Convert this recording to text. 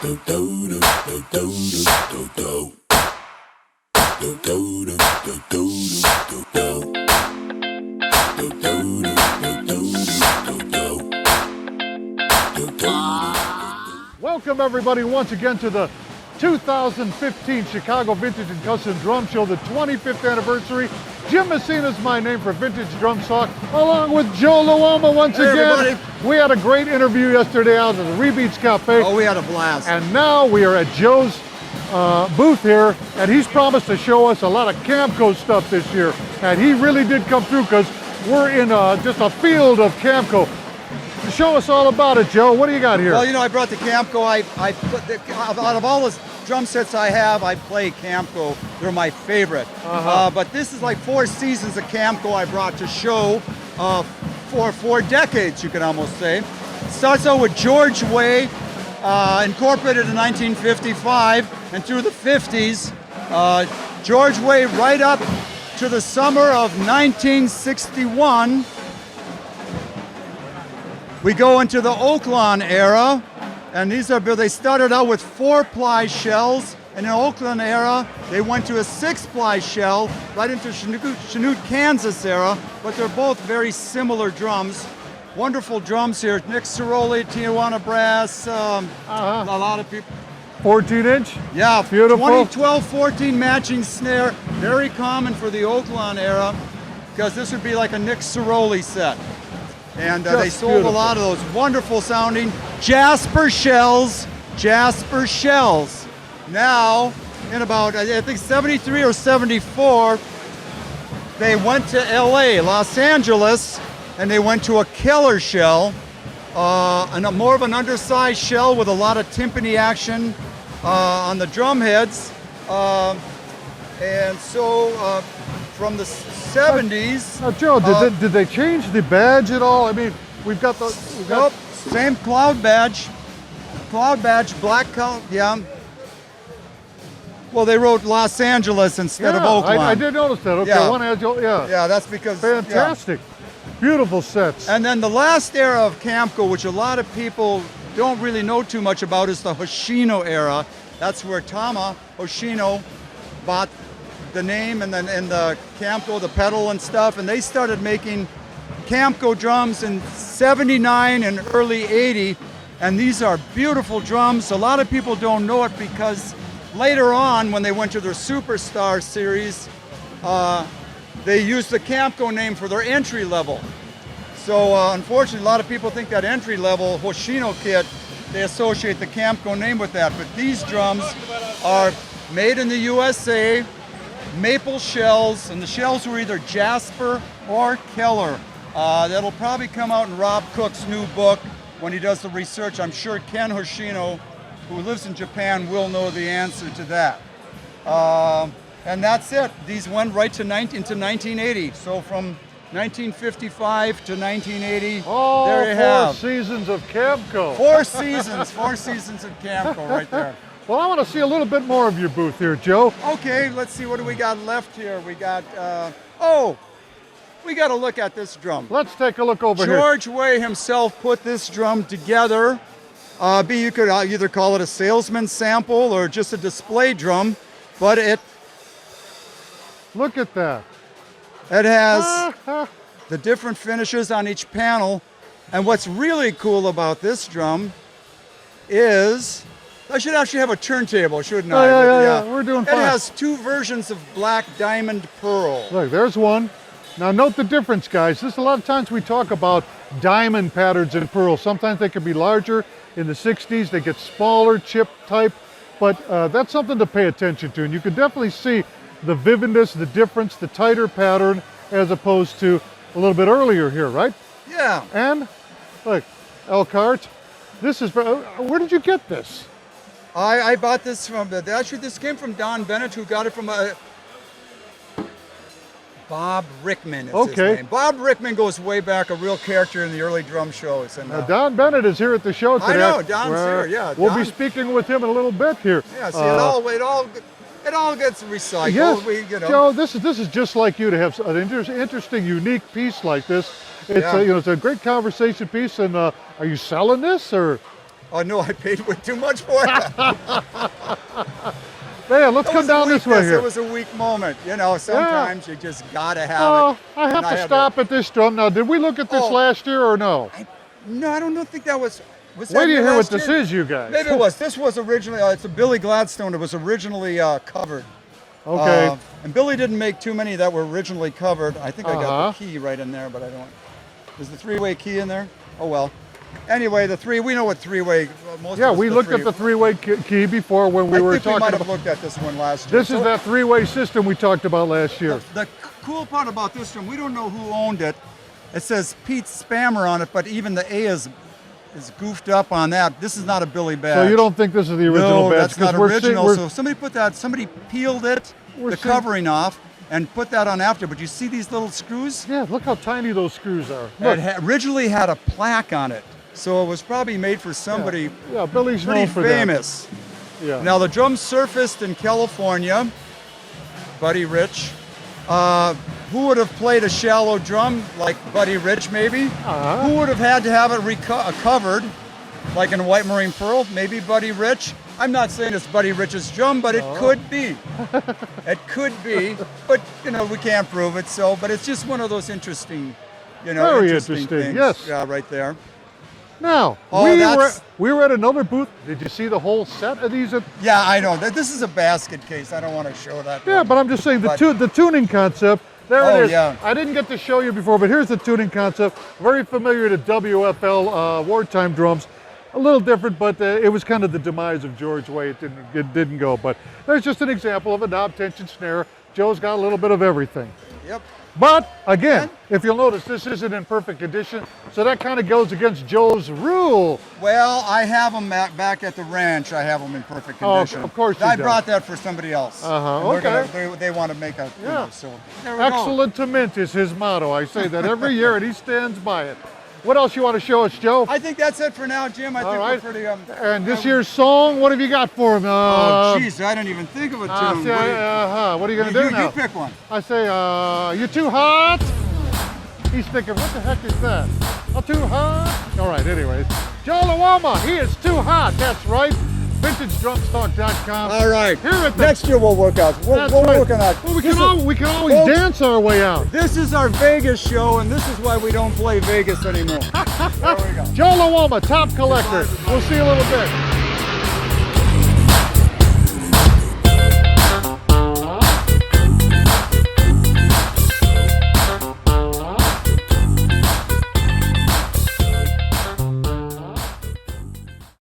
Welcome everybody once again to the 2015 Chicago Vintage and Custom Drum Show, the 25th anniversary. Jim Messina is my name for Vintage Drum Talk, along with Joe Luoma once again. Everybody. We had a great interview yesterday out at the Rebeats Cafe. Oh, we had a blast. And now we are at Joe's booth here, and he's promised to show us a lot of CAMCO stuff this year. And he really did come through, because we're in just a field of CAMCO. Show us all about it, Joe. What do you got here? Well, you know, I brought the CAMCO. Out of all the drum sets I have, I play CAMCO. They're my favorite. But this is like 4 seasons of CAMCO I brought to show for 4 decades, you could almost say. Starts out with George Way, incorporated in 1955, and through the 50s. George Way right up to the summer of 1961. We go into the Oakland era, and they started out with 4-ply shells, and in the Oakland era, they went to a 6-ply shell right into Chanute, Kansas era, but they're both very similar drums. Wonderful drums here. Nick Ciroli, Tijuana Brass, a lot of people. 14-inch? Yeah, beautiful. 2012, 14 matching snare, very common for the Oakland era, because this would be like a Nick Ciroli set. And they sold beautiful. A lot of those wonderful sounding Jasper shells. Now, in about, I think 73 or 74, they went to LA, Los Angeles, and they went to a killer shell, and more of an undersized shell with a lot of timpani action on the drum heads. And so from the 70s. Now, Joe, did they change the badge at all? I mean, we've got the same cloud badge, black color, yeah. Well, they wrote Los Angeles instead of Oakland. I did notice that. Okay, yeah. Yeah, that's because fantastic, beautiful sets. And then the last era of CAMCO, which a lot of people don't really know too much about, is the Hoshino era. That's where Tama Hoshino bought the name and the CAMCO, the pedal and stuff, and they started making CAMCO drums in 79 and early 80, and these are beautiful drums. A lot of people don't know it because later on, when they went to their Superstar series, they used the CAMCO name for their entry level. So unfortunately, a lot of people think that entry level Hoshino kit, they associate the CAMCO name with that, but these drums are made in the USA, maple shells, and the shells were either Jasper or Keller. That'll probably come out in Rob Cook's new book when he does the research. I'm sure Ken Hoshino, who lives in Japan, will know the answer to that. And that's it. These went right into 1980. So from 1955 to 1980, there you have 4 seasons of CAMCO. 4 seasons of CAMCO right there. Well, I want to see a little bit more of your booth here, Joe. Okay, let's see, what do we got left here? We got, we got to look at this drum. Let's take a look over here. George Way himself put this drum together. You could either call it a salesman sample or just a display drum, but look at that. It has the different finishes on each panel. And what's really cool about this drum is, I should actually have a turntable, shouldn't I? Yeah, we're doing fine. It has 2 versions of black diamond pearl. Look, there's one. Now note the difference, guys. This, a lot of times we talk about diamond patterns in pearl. Sometimes they can be larger. In the 60s, they get smaller, chip type. But that's something to pay attention to. And you can definitely see the vividness, the difference, the tighter pattern, as opposed to a little bit earlier here, right? Yeah. And, look, Elkhart, this is, where did you get this? I bought this from, actually this came from Don Bennett, who got it from Bob Rickman is his name. Bob Rickman goes way back, a real character in the early drum shows. And Don Bennett is here at the show today. I know, Don's here, yeah. We'll be speaking with him in a little bit here. Yeah, see, it all gets recycled. Yes, Joe, this is just like you to have an interesting, unique piece like this. It's it's a great conversation piece. And are you selling this or? Oh no, I paid way too much for it. Man, let's come down this way here. It was a weak moment. You know, sometimes you just gotta have it. I have to stop at this drum. Now, did we look at this last year or no? No, I don't think that was. Was Wait that till you hear what last this year? is, you guys. Maybe it was. This was originally. It's a Billy Gladstone. It was originally covered. Okay. And Billy didn't make too many that were originally covered. I think I got the key right in there, but I don't. Is the three-way key in there? Oh well. Anyway, we know what three-way. We looked at the three-way key before when we were talking we might about. have looked at this one last year. This is that three-way system we talked about last year. The cool part about this drum, we don't know who owned it. It says Pete Spammer on it, but even the A is goofed up on that. This is not a Billy badge. So you don't think this is the original badge? No, that's not original. So somebody put that. Somebody peeled it, the covering off, and put that on after. But you see these little screws? Yeah, look how tiny those screws are. It originally had a plaque on it. So it was probably made for somebody Billy's pretty known for famous. That. Yeah. Now the drum surfaced in California. Buddy Rich. Who would have played a shallow drum like Buddy Rich maybe? Who would have had to have it covered like in White Marine Pearl? Maybe Buddy Rich. I'm not saying it's Buddy Rich's drum, but it could be. It could be, but you know we can't prove it. So, but it's just one of those interesting, Very interesting things. Yes. Yeah, right there. Now, we were at another booth. Did you see the whole set of these? Yeah, I know. This is a basket case. I don't want to show that. Yeah, but I'm just saying the tuning concept. There it is. Yeah. I didn't get to show you before, but here's the tuning concept. Very familiar to WFL wartime drums. A little different, but it was kind of the demise of George Way. It didn't go. But there's just an example of a knob tension snare. Joe's got a little bit of everything. Yep. But again, if you'll notice, this isn't in perfect condition, so that kind of goes against Joe's rule. Well, I have them back at the ranch. I have them in perfect condition. Oh, of course you I do. brought that for somebody else. Okay. They want to make a. So there we Excellent to mint is his motto. I say that every year, and he stands by it. What else you want to show us, Joe? I think that's it for now, Jim. I think we're pretty. And this year's song, what have you got for him? Oh, jeez, I didn't even think of a tune. What are you going to do now? You pick one. I say, you too hot? He's thinking, what the heck is that? Too hot? All right, anyways. Joe Luoma, he is too hot. That's right. VintageDrumstalk.com. All right. Here at the, Next year we'll work out. We'll work on that. Well, we can always dance our way out. This is our Vegas show, and this is why we don't play Vegas anymore. There we go. Joe Luoma, top collector. We'll see you in a little bit.